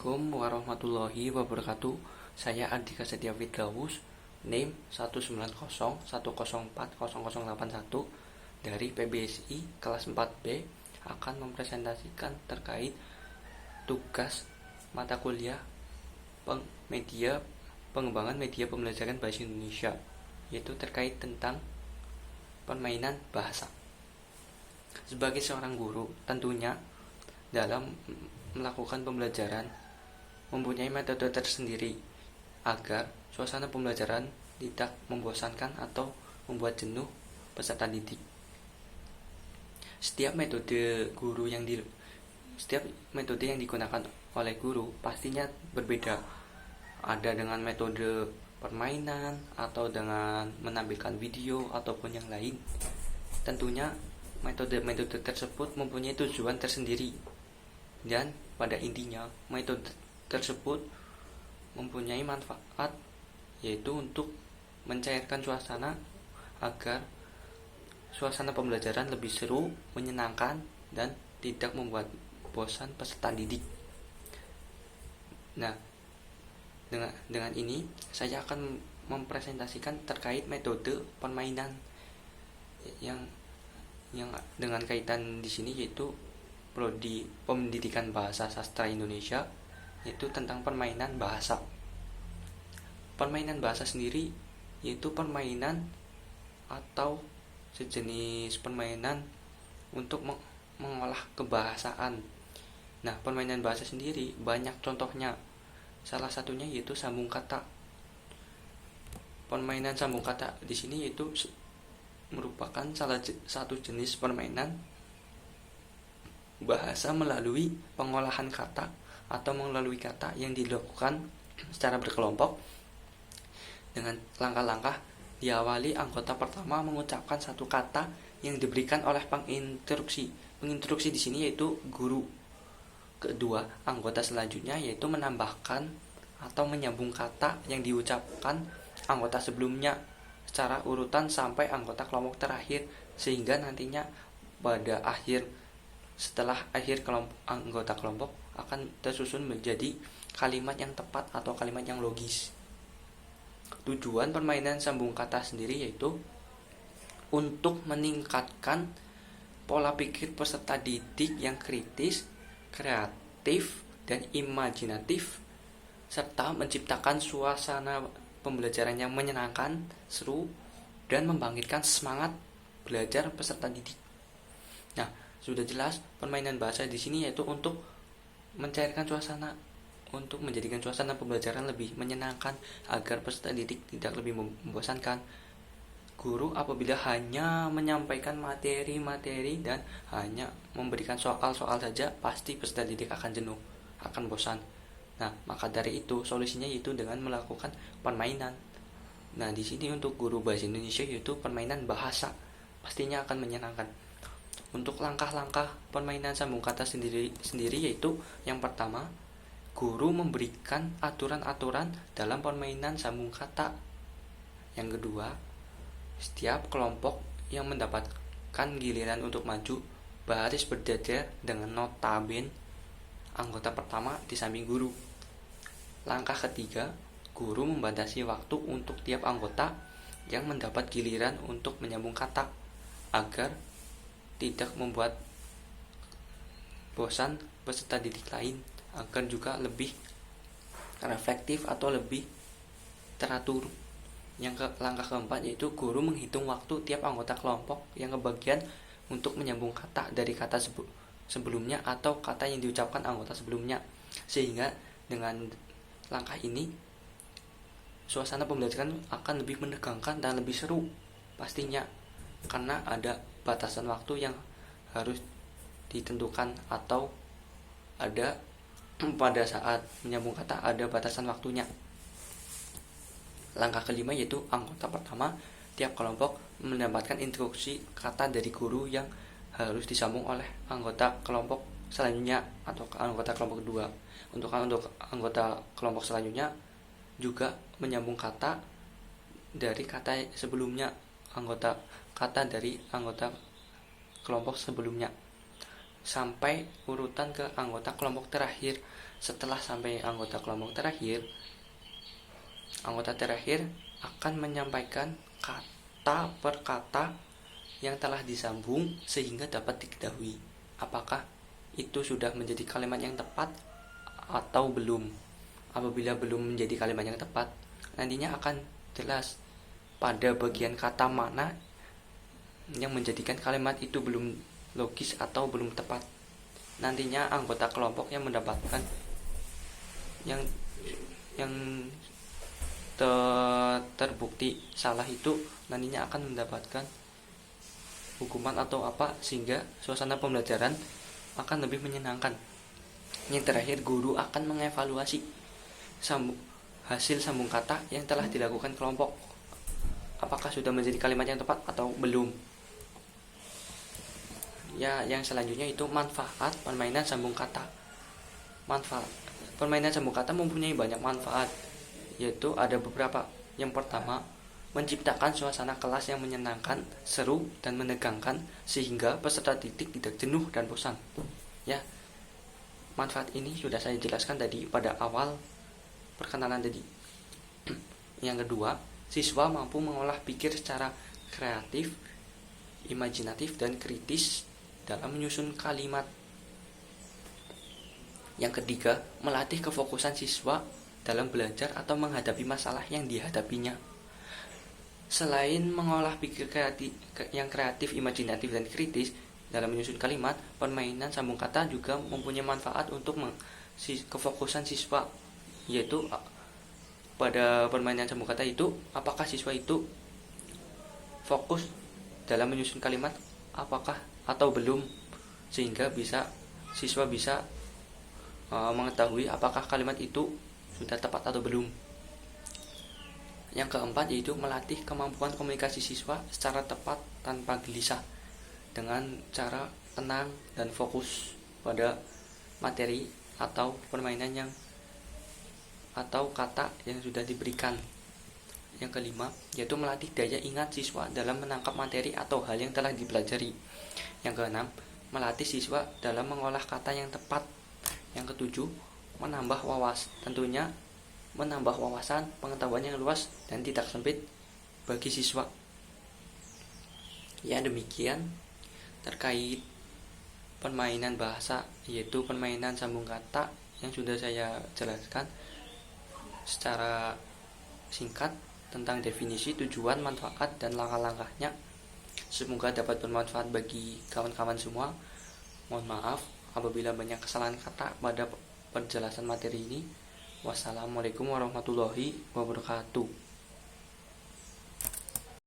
Assalamualaikum warahmatullahi wabarakatuh. Saya Andika Setia Firdaus, NIM 19010040081 dari PBSI kelas 4B akan mempresentasikan terkait tugas mata kuliah pengembangan media pembelajaran bahasa Indonesia, yaitu terkait tentang permainan bahasa. Sebagai seorang guru, tentunya dalam melakukan pembelajaran mempunyai metode tersendiri agar suasana pembelajaran tidak membosankan atau membuat jenuh peserta didik. Setiap metode yang digunakan oleh guru pastinya berbeda. Ada dengan metode permainan atau dengan menampilkan video ataupun yang lain. Tentunya metode tersebut mempunyai tujuan tersendiri, dan pada intinya metode tersebut mempunyai manfaat, yaitu untuk mencairkan suasana agar suasana pembelajaran lebih seru, menyenangkan, dan tidak membuat bosan peserta didik. Nah, dengan ini saya akan mempresentasikan terkait metode permainan yang dengan kaitan di sini, yaitu Prodi Pendidikan Bahasa Sastra Indonesia, yaitu tentang permainan bahasa. Permainan bahasa sendiri yaitu permainan atau sejenis permainan untuk mengolah kebahasaan. Nah, permainan bahasa sendiri banyak contohnya. Salah satunya yaitu sambung kata. Permainan sambung kata di sini yaitu merupakan salah satu jenis permainan bahasa melalui pengolahan kata atau melalui kata yang dilakukan secara berkelompok dengan langkah-langkah. Diawali anggota pertama mengucapkan satu kata yang diberikan oleh penginstruksi. Penginstruksi di sini yaitu guru. Kedua, anggota selanjutnya yaitu menambahkan atau menyambung kata yang diucapkan anggota sebelumnya secara urutan sampai anggota kelompok terakhir, sehingga nantinya setelah akhir anggota kelompok akan tersusun menjadi kalimat yang tepat atau kalimat yang logis. Tujuan permainan sambung kata sendiri yaitu untuk meningkatkan pola pikir peserta didik yang kritis, kreatif, dan imajinatif, serta menciptakan suasana pembelajaran yang menyenangkan, seru, dan membangkitkan semangat belajar peserta didik. Nah, sudah jelas permainan bahasa di sini yaitu untuk mencairkan suasana, untuk menjadikan suasana pembelajaran lebih menyenangkan agar peserta didik tidak lebih membosankan. Guru apabila hanya menyampaikan materi-materi dan hanya memberikan soal-soal saja, pasti peserta didik akan jenuh, akan bosan. Nah, maka dari itu solusinya yaitu dengan melakukan permainan. Nah, di sini untuk guru bahasa Indonesia yaitu permainan bahasa pastinya akan menyenangkan. Untuk langkah-langkah permainan sambung kata sendiri yaitu yang pertama, guru memberikan aturan-aturan dalam permainan sambung kata. Yang kedua, setiap kelompok yang mendapatkan giliran untuk maju baris berjajar dengan notaben anggota pertama di samping guru. Langkah ketiga, guru membatasi waktu untuk tiap anggota yang mendapat giliran untuk menyambung kata agar tidak membuat bosan peserta didik lain, agar juga lebih reflektif atau lebih teratur. Langkah keempat yaitu guru menghitung waktu tiap anggota kelompok yang kebagian untuk menyambung kata dari kata sebelumnya atau kata yang diucapkan anggota sebelumnya, sehingga dengan langkah ini suasana pembelajaran akan lebih menegangkan dan lebih seru pastinya, karena ada batasan waktu yang harus ditentukan, atau ada pada saat menyambung kata ada batasan waktunya. Langkah kelima yaitu anggota pertama tiap kelompok mendapatkan instruksi kata dari guru yang harus disambung oleh anggota kelompok selanjutnya atau anggota kelompok kedua. Untuk anggota kelompok selanjutnya juga menyambung kata dari kata sebelumnya, kata dari anggota kelompok sebelumnya, sampai urutan ke anggota kelompok terakhir. Setelah sampai anggota kelompok terakhir, anggota terakhir akan menyampaikan kata per kata yang telah disambung sehingga dapat diketahui apakah itu sudah menjadi kalimat yang tepat atau belum. Apabila belum menjadi kalimat yang tepat, nantinya akan jelas pada bagian kata mana yang menjadikan kalimat itu belum logis atau belum tepat. Nantinya anggota kelompok yang mendapatkan yang terbukti salah itu nantinya akan mendapatkan hukuman atau apa, sehingga suasana pembelajaran akan lebih menyenangkan. Yang terakhir, guru akan mengevaluasi hasil sambung kata yang telah dilakukan kelompok, apakah sudah menjadi kalimat yang tepat atau belum. Ya, yang selanjutnya itu manfaat permainan sambung kata. Manfaat permainan sambung kata mempunyai banyak manfaat, yaitu ada beberapa. Yang pertama, menciptakan suasana kelas yang menyenangkan, seru, dan menegangkan sehingga peserta didik tidak jenuh dan bosan. Ya, manfaat ini sudah saya jelaskan tadi pada awal perkenalan tadi. Yang kedua, siswa mampu mengolah pikir secara kreatif, imajinatif, dan kritis dalam menyusun kalimat. Yang ketiga, melatih kefokusan siswa dalam belajar atau menghadapi masalah yang dihadapinya. Selain mengolah pikir yang kreatif, imajinatif, dan kritis dalam menyusun kalimat, permainan sambung kata juga mempunyai manfaat untuk kefokusan siswa, yaitu pada permainan sambung kata itu, apakah siswa itu fokus dalam menyusun kalimat apakah atau belum, sehingga siswa bisa mengetahui apakah kalimat itu sudah tepat atau belum. Yang keempat yaitu melatih kemampuan komunikasi siswa secara tepat tanpa gelisah dengan cara tenang dan fokus pada materi atau permainan atau kata yang sudah diberikan. Yang kelima yaitu melatih daya ingat siswa dalam menangkap materi atau hal yang telah dipelajari. Yang keenam, melatih siswa dalam mengolah kata yang tepat. Yang ketujuh, menambah wawasan, pengetahuan yang luas dan tidak sempit bagi siswa. Ya, demikian terkait permainan bahasa, yaitu permainan sambung kata yang sudah saya jelaskan secara singkat tentang definisi, tujuan, manfaat, dan langkah-langkahnya. Semoga dapat bermanfaat bagi kawan-kawan semua. Mohon maaf apabila banyak kesalahan kata pada penjelasan materi ini. Wassalamualaikum warahmatullahi wabarakatuh.